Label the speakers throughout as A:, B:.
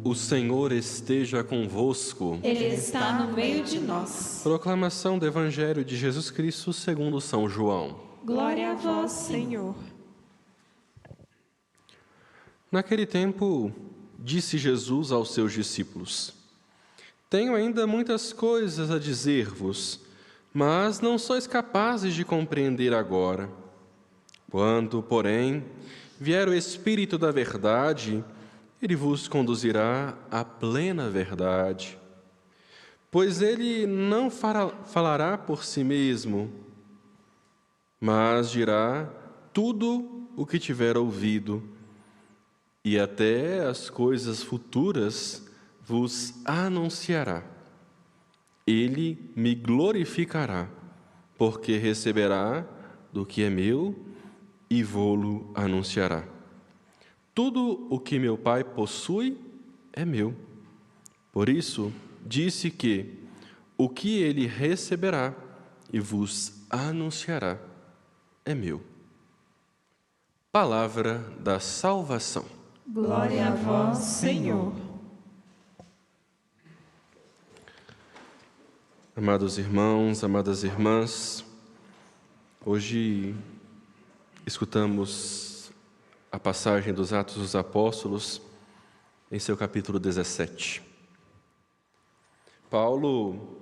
A: O Senhor esteja convosco.
B: Ele está no meio de nós.
A: Proclamação do Evangelho de Jesus Cristo segundo São João.
B: Glória a vós, Senhor.
A: Naquele tempo, disse Jesus aos seus discípulos: Tenho ainda muitas coisas a dizer-vos, mas não sois capazes de compreender agora. Quando, porém, vier o Espírito da verdade, ele vos conduzirá à plena verdade. Pois ele não falará por si mesmo, mas dirá tudo o que tiver ouvido, e até as coisas futuras vos anunciará. Ele me glorificará, porque receberá do que é meu e vô-lo anunciará. Tudo o que meu Pai possui é meu. Por isso, disse que o que ele receberá e vos anunciará é meu. Palavra da salvação.
B: Glória a vós, Senhor.
A: Amados irmãos, amadas irmãs, hoje escutamos a passagem dos Atos dos Apóstolos em seu capítulo 17. Paulo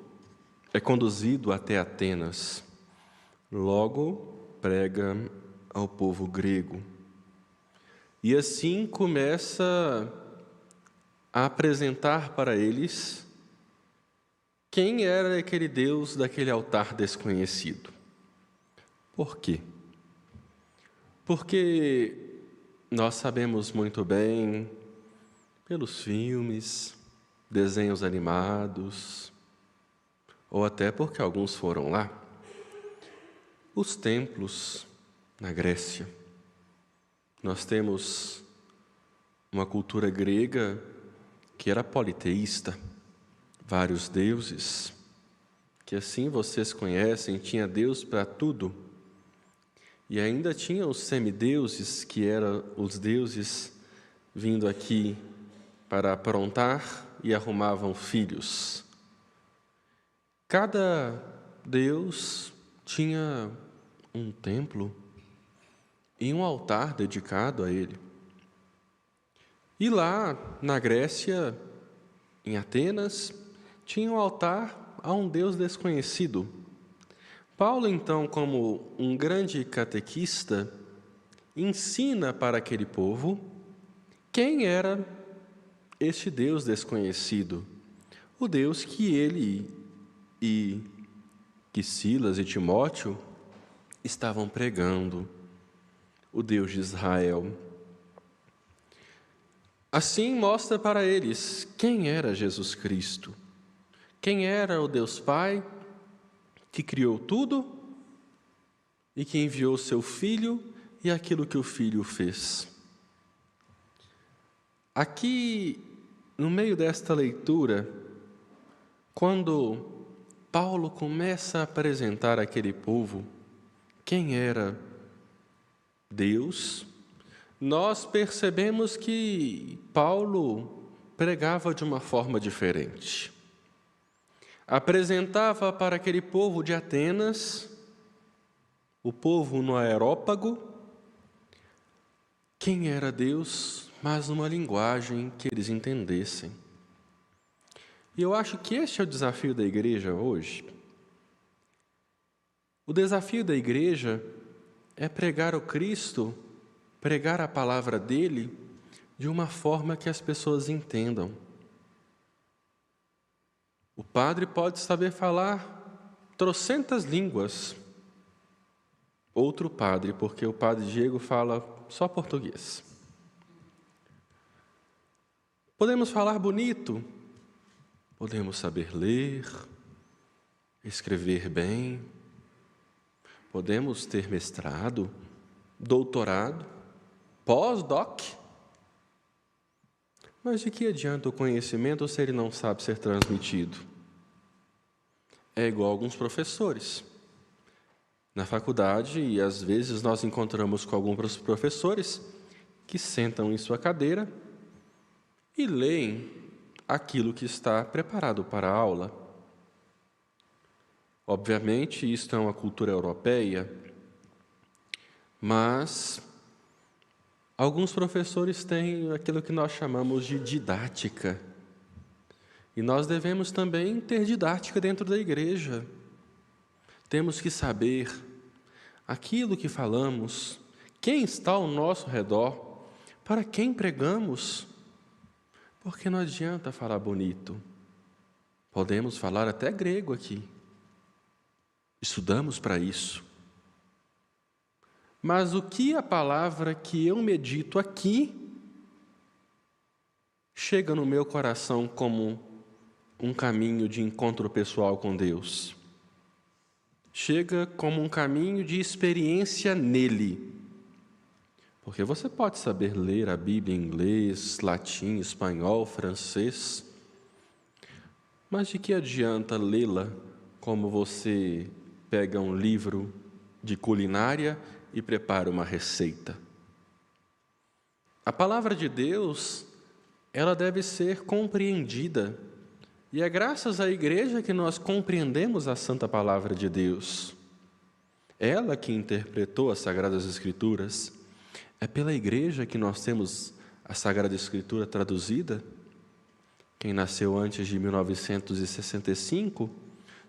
A: é conduzido até Atenas, logo prega ao povo grego. E assim começa a apresentar para eles quem era aquele Deus daquele altar desconhecido. Por quê? Porque nós sabemos muito bem, pelos filmes, desenhos animados, ou até porque alguns foram lá, os templos na Grécia. Nós temos uma cultura grega que era politeísta, vários deuses, que assim vocês conhecem, tinha Deus para tudo. E ainda tinha os semideuses, que eram os deuses vindo aqui para aprontar e arrumavam filhos. Cada deus tinha um templo e um altar dedicado a ele. E lá na Grécia, em Atenas, tinha um altar a um deus desconhecido. Paulo, então, como um grande catequista, ensina para aquele povo quem era este Deus desconhecido, o Deus que ele e que Silas e Timóteo estavam pregando, o Deus de Israel. Assim mostra para eles quem era Jesus Cristo, quem era o Deus Pai, que criou tudo e que enviou seu Filho e aquilo que o Filho fez. Aqui, no meio desta leitura, quando Paulo começa a apresentar àquele povo quem era Deus, nós percebemos que Paulo pregava de uma forma diferente. Apresentava para aquele povo de Atenas, o povo no Areópago, quem era Deus, mas numa linguagem que eles entendessem. E eu acho que este é o desafio da igreja hoje. O desafio da igreja é pregar o Cristo, pregar a palavra dele de uma forma que as pessoas entendam. O padre pode saber falar trocentas línguas. Outro padre, porque o padre Diego fala só português. Podemos falar bonito, podemos saber ler, escrever bem, podemos ter mestrado, doutorado, pós-doc. Mas de que adianta o conhecimento se ele não sabe ser transmitido? É igual alguns professores. Na faculdade, e às vezes nós encontramos com alguns professores que sentam em sua cadeira e leem aquilo que está preparado para a aula. Obviamente, isto é uma cultura europeia, mas alguns professores têm aquilo que nós chamamos de didática. E nós devemos também ter didática dentro da igreja. Temos que saber aquilo que falamos, quem está ao nosso redor, para quem pregamos. Porque não adianta falar bonito. Podemos falar até grego aqui. Estudamos para isso. Mas o que a palavra que eu medito aqui chega no meu coração como um caminho de encontro pessoal com Deus? Chega como um caminho de experiência nele. Porque você pode saber ler a Bíblia em inglês, latim, espanhol, francês, mas de que adianta lê-la como você pega um livro de culinária e prepara uma receita? A palavra de Deus, ela deve ser compreendida. E é graças à igreja que nós compreendemos a Santa Palavra de Deus. Ela que interpretou as Sagradas Escrituras. É pela igreja que nós temos a Sagrada Escritura traduzida. Quem nasceu antes de 1965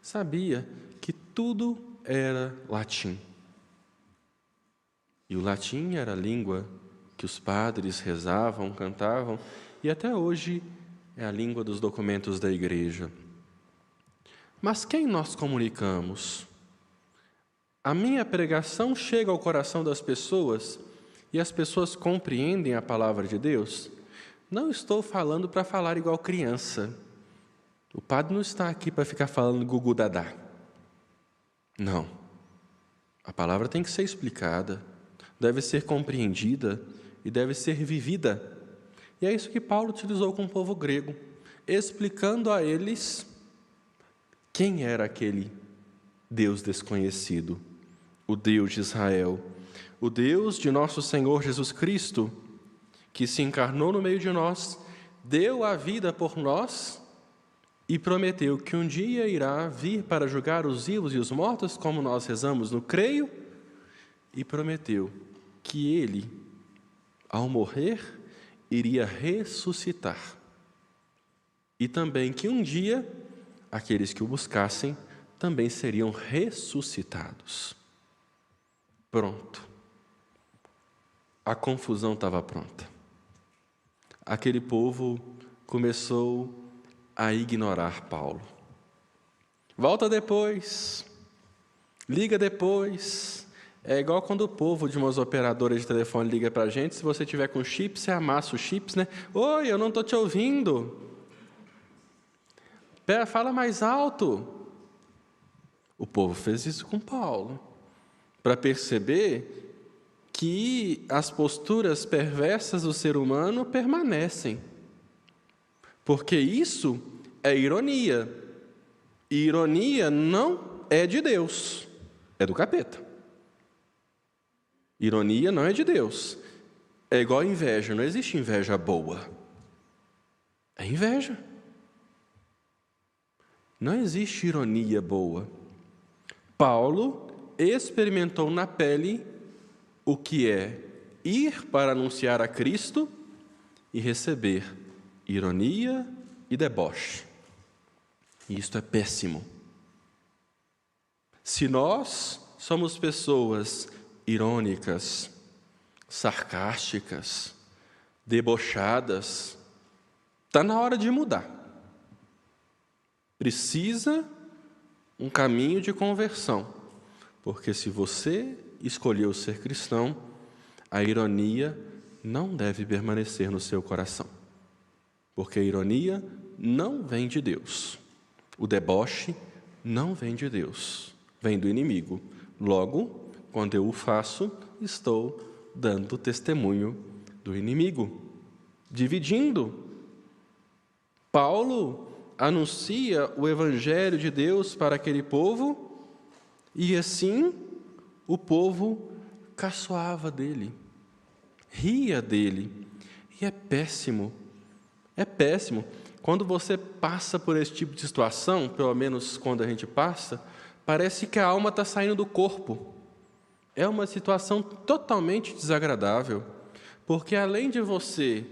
A: sabia que tudo era latim. E o latim era a língua que os padres rezavam, cantavam, e até hoje é a língua dos documentos da igreja. Mas quem nós comunicamos? A minha pregação chega ao coração das pessoas e as pessoas compreendem a palavra de Deus? Não estou falando para falar igual criança. O padre não está aqui para ficar falando gugu dadá. Não. A palavra tem que ser explicada, deve ser compreendida e deve ser vivida. E é isso que Paulo utilizou com o povo grego, explicando a eles quem era aquele Deus desconhecido, o Deus de Israel, o Deus de nosso Senhor Jesus Cristo, que se encarnou no meio de nós, deu a vida por nós e prometeu que um dia irá vir para julgar os vivos e os mortos, como nós rezamos no creio, e prometeu que ele, ao morrer, iria ressuscitar. E também que um dia, aqueles que o buscassem, também seriam ressuscitados. Pronto. A confusão estava pronta. Aquele povo começou a ignorar Paulo. Volta depois. Liga depois. É igual quando o povo de umas operadoras de telefone liga para a gente, se você tiver com chips, você amassa os chips, né? Oi, eu não estou te ouvindo. Pera, fala mais alto. O povo fez isso com Paulo, para perceber que as posturas perversas do ser humano permanecem. Porque isso é ironia. E ironia não é de Deus, é do capeta. Ironia não é de Deus. É igual inveja, não existe inveja boa. É inveja. Não existe ironia boa. Paulo experimentou na pele o que é ir para anunciar a Cristo e receber ironia e deboche. E isto é péssimo. Se nós somos pessoas irônicas, sarcásticas, debochadas, está na hora de mudar. Precisa um caminho de conversão, porque se você escolheu ser cristão, a ironia não deve permanecer no seu coração, porque a ironia não vem de Deus, o deboche não vem de Deus, vem do inimigo. Logo, quando eu o faço, estou dando testemunho do inimigo, dividindo. Paulo anuncia o evangelho de Deus para aquele povo e assim o povo caçoava dele, ria dele. E é péssimo É péssimo. Quando você passa por esse tipo de situação, pelo menos quando a gente passa, parece que a alma está saindo do corpo. É uma situação totalmente desagradável, porque além de você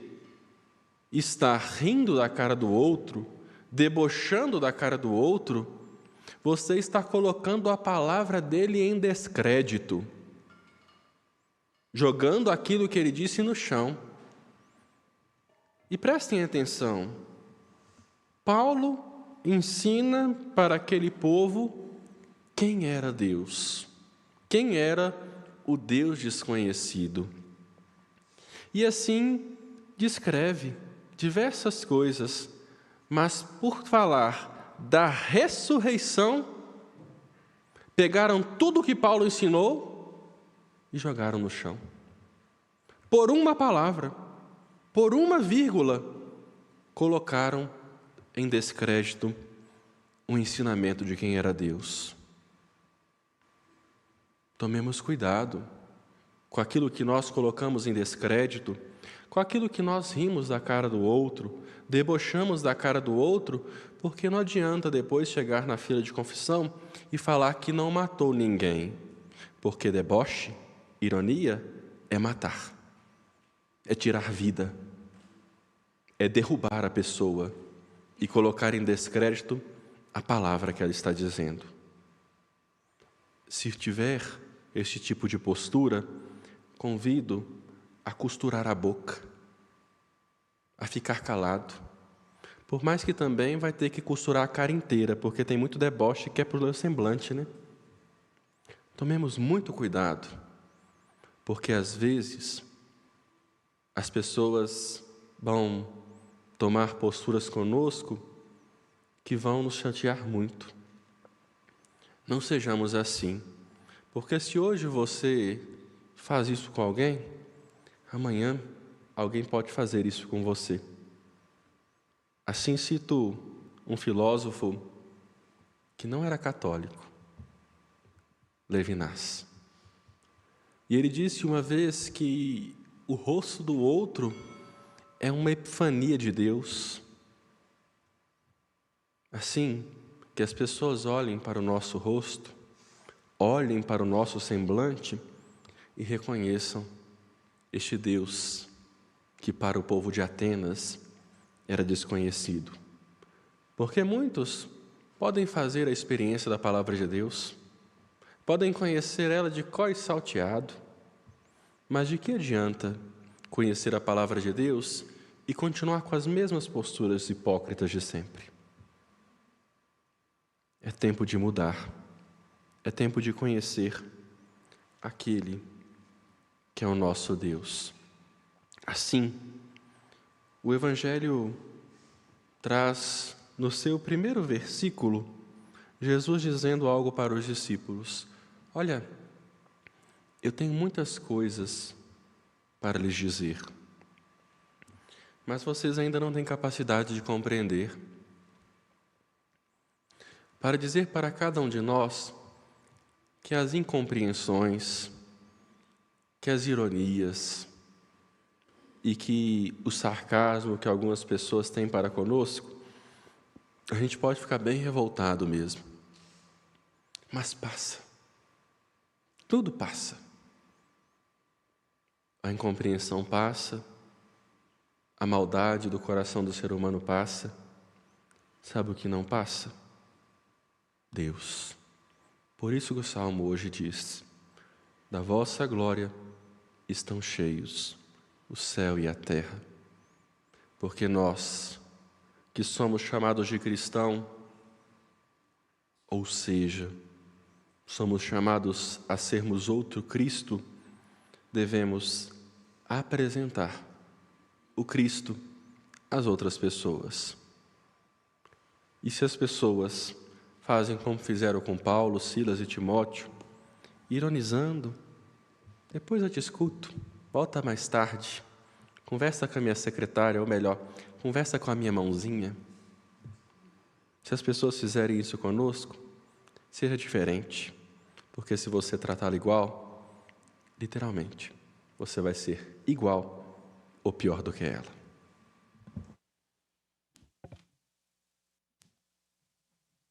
A: estar rindo da cara do outro, debochando da cara do outro, você está colocando a palavra dele em descrédito, jogando aquilo que ele disse no chão. E prestem atenção, Paulo ensina para aquele povo quem era Deus, quem era o Deus desconhecido. E assim descreve diversas coisas, mas por falar da ressurreição, pegaram tudo o que Paulo ensinou e jogaram no chão. Por uma palavra, por uma vírgula, colocaram em descrédito o ensinamento de quem era Deus. Tomemos cuidado com aquilo que nós colocamos em descrédito, com aquilo que nós rimos da cara do outro, debochamos da cara do outro, porque não adianta depois chegar na fila de confissão e falar que não matou ninguém, porque deboche, ironia, é matar, é tirar vida, é derrubar a pessoa e colocar em descrédito a palavra que ela está dizendo. Se tiver este tipo de postura, convido a costurar a boca, a ficar calado, por mais que também vai ter que costurar a cara inteira, porque tem muito deboche que é pro semblante, né? Tomemos muito cuidado, porque às vezes as pessoas vão tomar posturas conosco que vão nos chatear muito. Não sejamos assim, porque se hoje você faz isso com alguém, amanhã alguém pode fazer isso com você. Assim cito um filósofo que não era católico, Levinas. E ele disse uma vez que o rosto do outro é uma epifania de Deus. Assim, que as pessoas olhem para o nosso rosto, olhem para o nosso semblante e reconheçam este Deus que para o povo de Atenas era desconhecido. Porque muitos podem fazer a experiência da palavra de Deus, podem conhecer ela de cor e salteado, mas de que adianta conhecer a palavra de Deus e continuar com as mesmas posturas hipócritas de sempre? É tempo de mudar, é tempo de conhecer aquele que é o nosso Deus. Assim, o Evangelho traz no seu primeiro versículo, Jesus dizendo algo para os discípulos: olha, eu tenho muitas coisas para lhes dizer, mas vocês ainda não têm capacidade de compreender. Para dizer para cada um de nós que as incompreensões, que as ironias e que o sarcasmo que algumas pessoas têm para conosco, a gente pode ficar bem revoltado mesmo. Mas passa. Tudo passa. A incompreensão passa, a maldade do coração do ser humano passa. Sabe o que não passa? Deus. Por isso que o Salmo hoje diz: da vossa glória estão cheios o céu e a terra. Porque nós, que somos chamados de cristão, ou seja, somos chamados a sermos outro Cristo, devemos apresentar o Cristo às outras pessoas. E se as pessoas fazem como fizeram com Paulo, Silas e Timóteo, ironizando, depois eu te escuto, volta mais tarde, conversa com a minha secretária, ou melhor, conversa com a minha mãozinha. Se as pessoas fizerem isso conosco, seja diferente, porque se você tratá-la igual, literalmente, você vai ser igual ou pior do que ela.